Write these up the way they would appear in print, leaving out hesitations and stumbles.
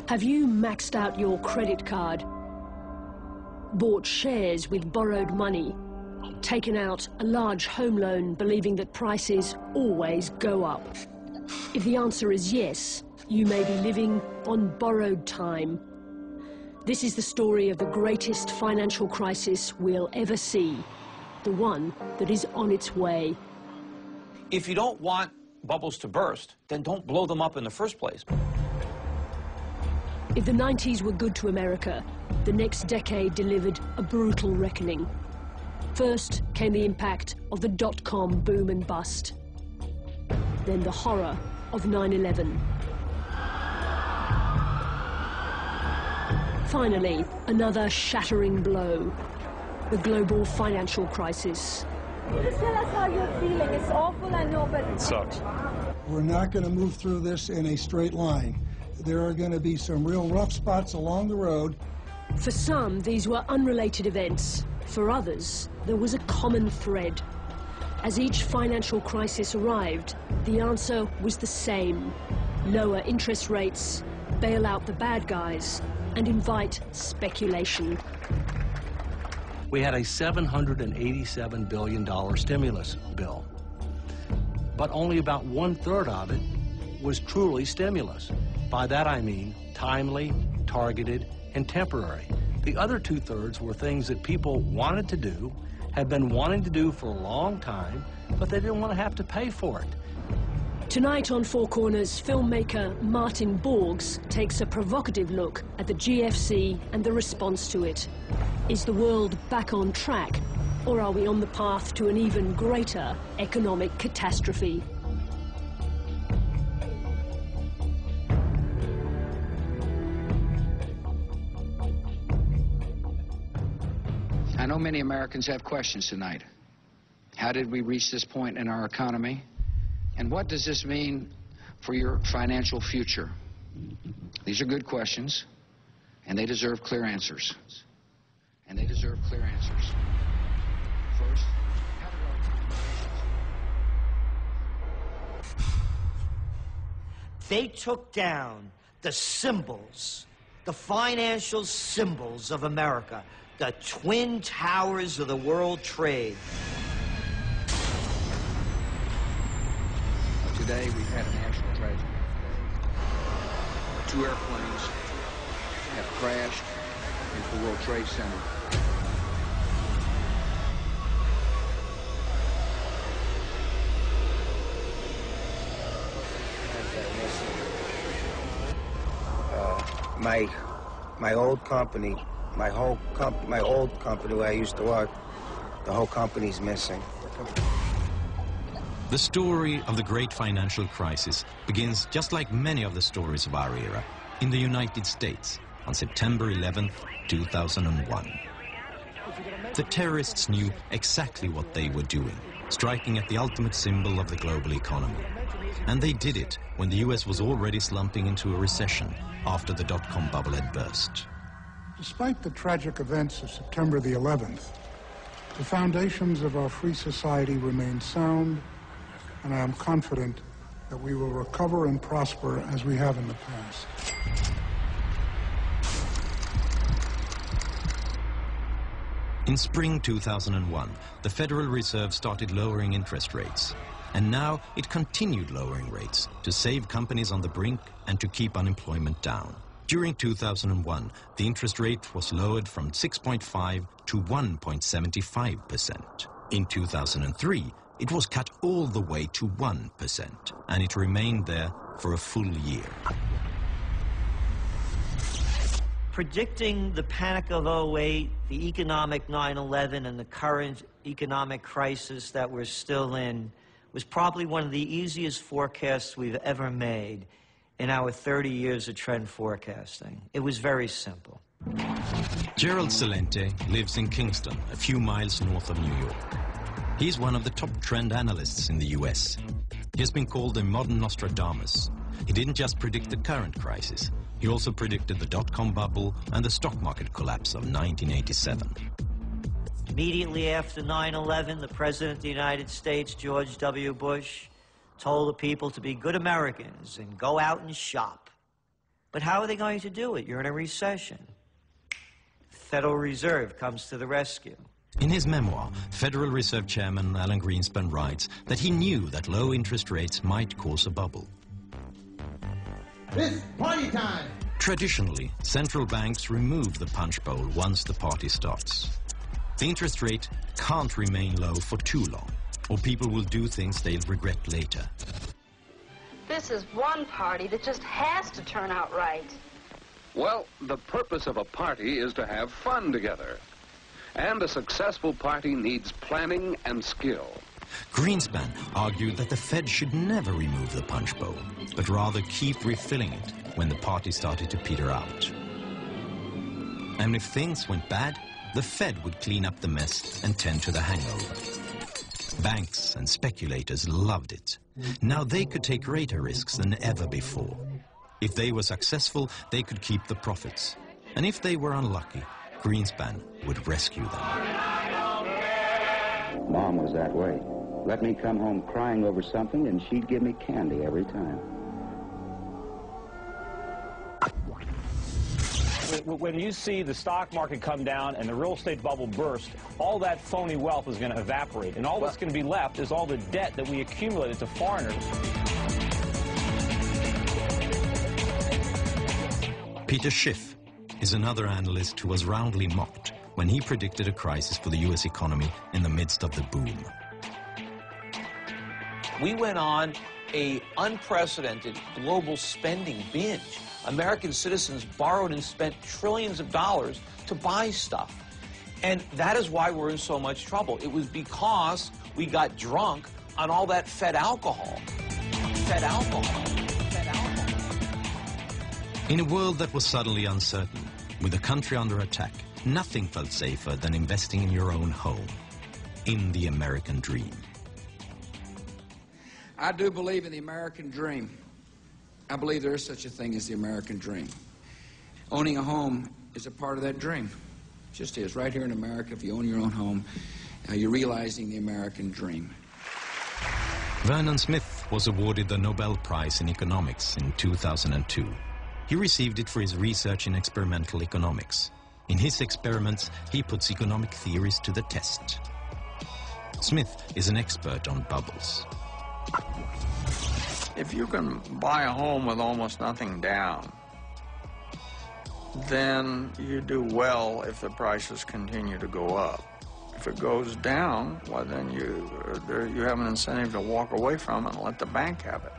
Have you maxed out your credit card, bought shares with borrowed money, taken out a large home loan believing that prices always go up? If the answer is yes, you may be living on borrowed time. This is the story of the greatest financial crisis we'll ever see, the one that is on its way. If you don't want bubbles to burst, then don't blow them up in the first place. If the 90s were good to America, the next decade delivered a brutal reckoning. First came the impact of the dot-com boom and bust. Then the horror of 9/11. Finally, another shattering blow, the global financial crisis. Just tell us how you're feeling. It's awful, I know, but... It sucks. We're not going to move through this in a straight line. There are going to be some real rough spots along the road. For some, these were unrelated events. For others, there was a common thread. As each financial crisis arrived, the answer was the same. Lower interest rates, bail out the bad guys, and invite speculation. We had a $787 billion stimulus bill, but only about 1/3 of it was truly stimulus. By that I mean timely, targeted, and temporary. The other 2/3 were things that people wanted to do, had been wanting to do for a long time, but they didn't want to have to pay for it. Tonight on Four Corners, filmmaker Martin Borgs takes a provocative look at the GFC and the response to it. Is the world back on track, or are we on the path to an even greater economic catastrophe? I know many Americans have questions tonight. How did we reach this point in our economy? And what does this mean for your financial future? These are good questions, and they deserve clear answers. And they deserve clear answers. First, how did our... They took down the symbols, the financial symbols of America, the twin towers of the world trade. Today, we've had a national tragedy. 2 airplanes have crashed into the World Trade Center. My old company, my old company where I used to work, the whole company's missing. The story of the great financial crisis begins just like many of the stories of our era, in the United States on September 11th, 2001. The terrorists knew exactly what they were doing, striking at the ultimate symbol of the global economy. And they did it when the US was already slumping into a recession after the dot-com bubble had burst. Despite the tragic events of September the 11th, the foundations of our free society remain sound, and I am confident that we will recover and prosper as we have in the past. In spring 2001, the Federal Reserve started lowering interest rates. And now it continued lowering rates to save companies on the brink and to keep unemployment down. During 2001, the interest rate was lowered from 6.5 to 1.75%. In 2003, it was cut all the way to 1%, and it remained there for a full year. Predicting the panic of 08, the economic 9/11, and the current economic crisis that we're still in was probably one of the easiest forecasts we've ever made in our 30 years of trend forecasting. It was very simple. Gerald Celente lives in Kingston, a few miles north of New York. He's one of the top trend analysts in the US. He has been called a modern Nostradamus. He didn't just predict the current crisis. He also predicted the dot-com bubble and the stock market collapse of 1987. Immediately after 9/11, the President of the United States, George W. Bush, told the people to be good Americans and go out and shop. But how are they going to do it? You're in a recession. Federal Reserve comes to the rescue. In his memoir, Federal Reserve Chairman Alan Greenspan writes that he knew that low interest rates might cause a bubble. It's party time! Traditionally, central banks remove the punch bowl once the party starts. The interest rate can't remain low for too long, or people will do things they'll regret later. This is one party that just has to turn out right. Well, the purpose of a party is to have fun together. And a successful party needs planning and skill. Greenspan argued that the Fed should never remove the punch bowl, but rather keep refilling it when the party started to peter out. And if things went bad, the Fed would clean up the mess and tend to the hangover. Banks and speculators loved it. Now they could take greater risks than ever before. If they were successful, they could keep the profits. And if they were unlucky, Greenspan would rescue them. Mom was that way. Let me come home crying over something and she'd give me candy every time. When you see the stock market come down and the real estate bubble burst, all that phony wealth is going to evaporate. And all that's going to be left is all the debt that we accumulated to foreigners. Peter Schiff is another analyst who was roundly mocked when he predicted a crisis for the U.S. economy in the midst of the boom. We went on an unprecedented global spending binge. American citizens borrowed and spent trillions of dollars to buy stuff. And that is why we're in so much trouble. It was because we got drunk on all that Fed alcohol. Fed alcohol. Fed alcohol. In a world that was suddenly uncertain, with the country under attack, nothing felt safer than investing in your own home, in the American dream. I do believe in the American dream. I believe there is such a thing as the American dream. Owning a home is a part of that dream. It just is. Right here in America, if you own your own home, you're realizing the American dream. Vernon Smith was awarded the Nobel Prize in Economics in 2002. He received it for his research in experimental economics. In his experiments, he puts economic theories to the test. Smith is an expert on bubbles. If you can buy a home with almost nothing down, then you do well if the prices continue to go up. If it goes down, well, then you have an incentive to walk away from it and let the bank have it.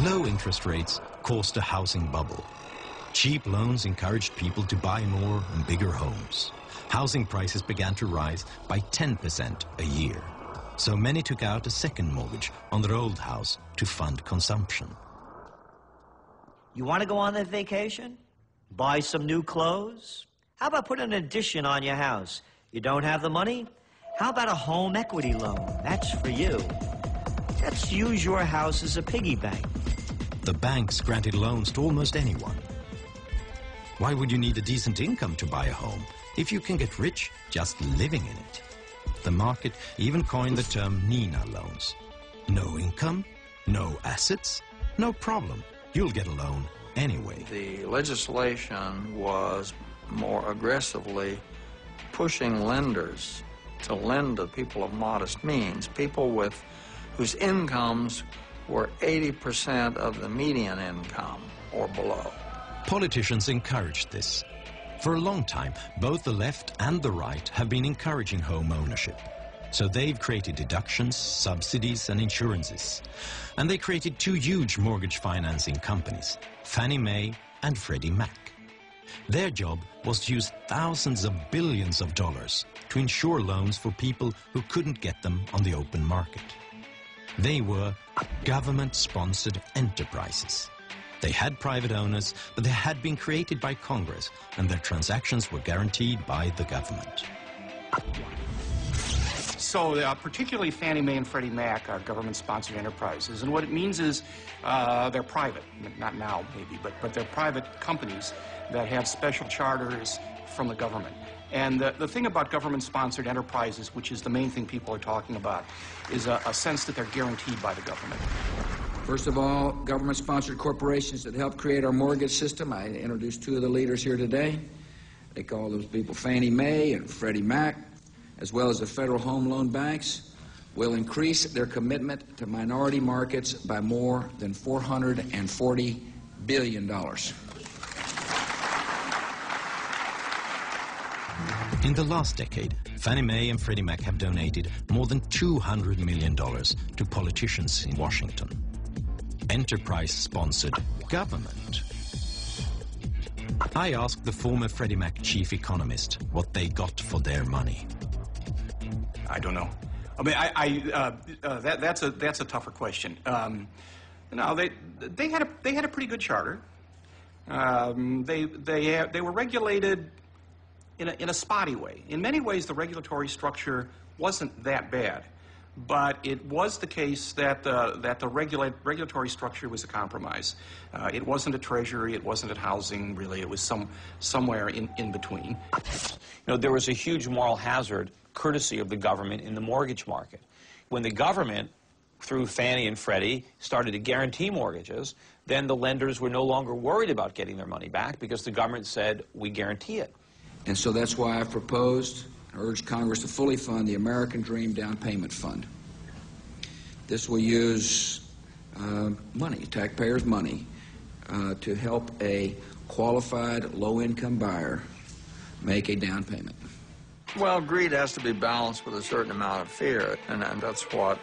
Low interest rates caused a housing bubble. Cheap loans encouraged people to buy more and bigger homes. Housing prices began to rise by 10% a year. So many took out a second mortgage on their old house to fund consumption. You want to go on that vacation? Buy some new clothes? How about put an addition on your house? You don't have the money? How about a home equity loan? That's for you. Let's use your house as a piggy bank. The banks granted loans to almost anyone. Why would you need a decent income to buy a home if you can get rich just living in it? The market even coined the term Nina loans. No income, no assets, no problem. You'll get a loan anyway. The legislation was more aggressively pushing lenders to lend to people of modest means, people whose incomes were 80% of the median income or below. Politicians encouraged this. For a long time, both the left and the right have been encouraging home ownership. So they've created deductions, subsidies, and insurances. And they created two huge mortgage financing companies, Fannie Mae and Freddie Mac. Their job was to use thousands of billions of dollars to insure loans for people who couldn't get them on the open market. They were government-sponsored enterprises. They had private owners, but they had been created by Congress, and their transactions were guaranteed by the government. So particularly Fannie Mae and Freddie Mac are government-sponsored enterprises, and what it means is they're private, not now maybe, but they're private companies that have special charters from the government. And the thing about government-sponsored enterprises, which is the main thing people are talking about, is a sense that they're guaranteed by the government. First of all, government-sponsored corporations that help create our mortgage system. I introduced two of the leaders here today. They call those people Fannie Mae and Freddie Mac, as well as the federal home loan banks, will increase their commitment to minority markets by more than $440 billion. In the last decade, Fannie Mae and Freddie Mac have donated more than $200 million to politicians in Washington. Enterprise-sponsored government. I asked the former Freddie Mac chief economist what they got for their money. I don't know. I mean, that's a tougher question. No, they had a pretty good charter. They were regulated in a spotty way. In many ways, the regulatory structure wasn't that bad, but it was the case that the regulatory structure was a compromise. It wasn't a treasury, it wasn't a housing, really. It was somewhere in between. You know, there was a huge moral hazard, courtesy of the government, in the mortgage market. When the government, through Fannie and Freddie, started to guarantee mortgages, then the lenders were no longer worried about getting their money back because the government said, we guarantee it. And so that's why I've proposed, urged Congress to fully fund the American Dream Down Payment Fund. This will use money, taxpayers' money, to help a qualified low-income buyer make a down payment. Well, greed has to be balanced with a certain amount of fear, and that's what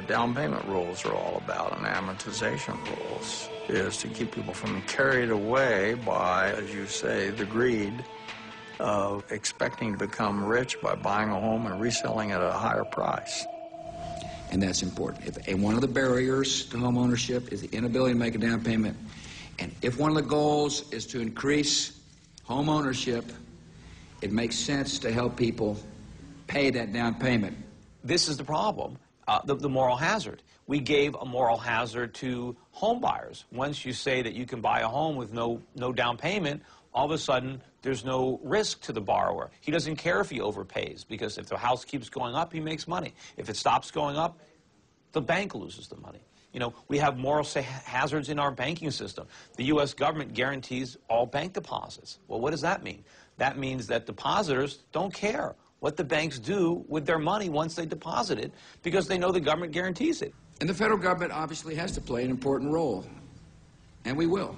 down payment rules are all about, and amortization rules, is to keep people from carried away by, as you say, the greed of expecting to become rich by buying a home and reselling it at a higher price. And that's important. And one of the barriers to home ownership is the inability to make a down payment. And if one of the goals is to increase home ownership, it makes sense to help people pay that down payment. This is the problem, the moral hazard. We gave a moral hazard to home buyers. Once you say that you can buy a home with no down payment, all of a sudden there's no risk to the borrower. He doesn't care if he overpays, because if the house keeps going up, he makes money. If it stops going up, the bank loses the money. You know, we have moral hazards in our banking system. The U.S. government guarantees all bank deposits. Well, what does that mean? That means that depositors don't care what the banks do with their money once they deposit it, because they know the government guarantees it. And the federal government obviously has to play an important role, and we will.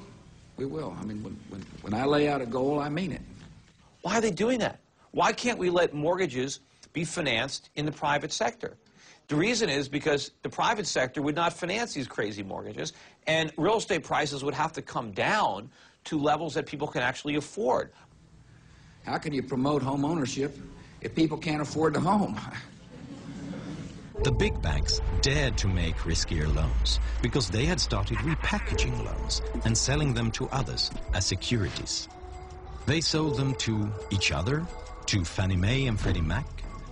We will. I mean, when I lay out a goal, I mean it. Why are they doing that? Why can't we let mortgages be financed in the private sector? The reason is because the private sector would not finance these crazy mortgages, and real estate prices would have to come down to levels that people can actually afford. How can you promote home ownership if people can't afford the home? The big banks dared to make riskier loans because they had started repackaging loans and selling them to others as securities. They sold them to each other, to Fannie Mae and Freddie Mac,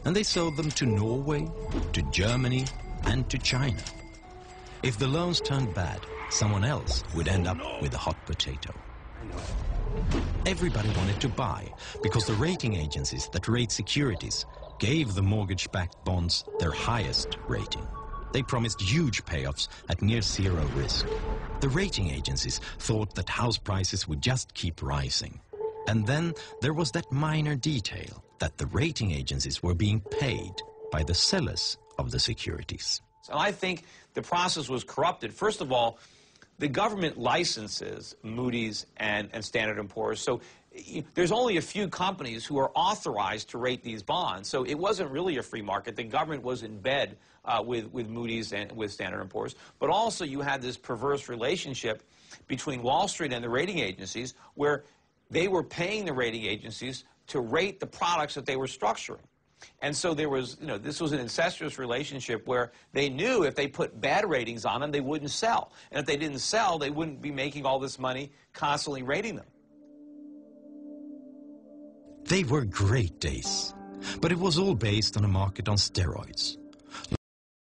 and they sold them to Norway, to Germany, and to China. If the loans turned bad, someone else would end up with a hot potato. Everybody wanted to buy because the rating agencies that rate securities gave the mortgage-backed bonds their highest rating. They promised huge payoffs at near zero risk. The rating agencies thought that house prices would just keep rising. And then there was that minor detail that the rating agencies were being paid by the sellers of the securities. And I think the process was corrupted. First of all, the government licenses Moody's and Standard & Poor's, so there's only a few companies who are authorized to rate these bonds, so it wasn't really a free market. The government was in bed with Moody's and with Standard & Poor's, but also you had this perverse relationship between Wall Street and the rating agencies where they were paying the rating agencies to rate the products that they were structuring. And so there was, you know, this was an incestuous relationship where they knew if they put bad ratings on them, they wouldn't sell. And if they didn't sell, they wouldn't be making all this money constantly rating them. They were great days, but it was all based on a market on steroids.